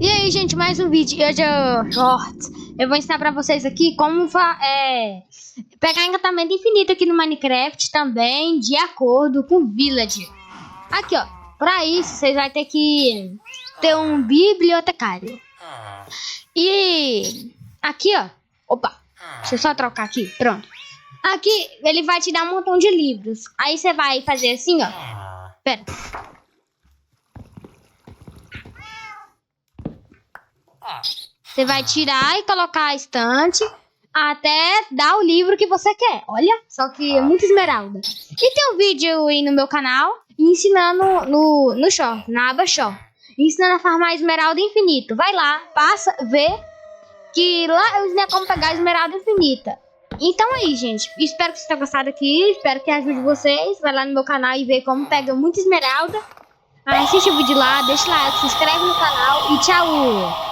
E aí, gente, mais um vídeo. Hoje eu vou ensinar pra vocês aqui como pegar encantamento infinito aqui no Minecraft também, de acordo com o Village. Aqui, ó. Pra isso, vocês vão ter que ter um bibliotecário. E aqui, ó. Opa, deixa eu só trocar aqui. Pronto. Aqui, ele vai te dar um montão de livros. Aí você vai fazer assim, ó. Pera. Você vai tirar e colocar a estante até dar o livro que você quer. Olha, só que é muito esmeralda. E tem um vídeo aí no meu canal ensinando no short, na aba short, ensinando a farmar esmeralda infinito. Vai lá, passa, vê que lá eu ensinei como pegar a esmeralda infinita. Então aí, gente, espero que vocês tenham gostado aqui, espero que ajude vocês. Vai lá no meu canal e vê como pega muita esmeralda. Assiste o vídeo lá, deixa o like, se inscreve no canal e tchau!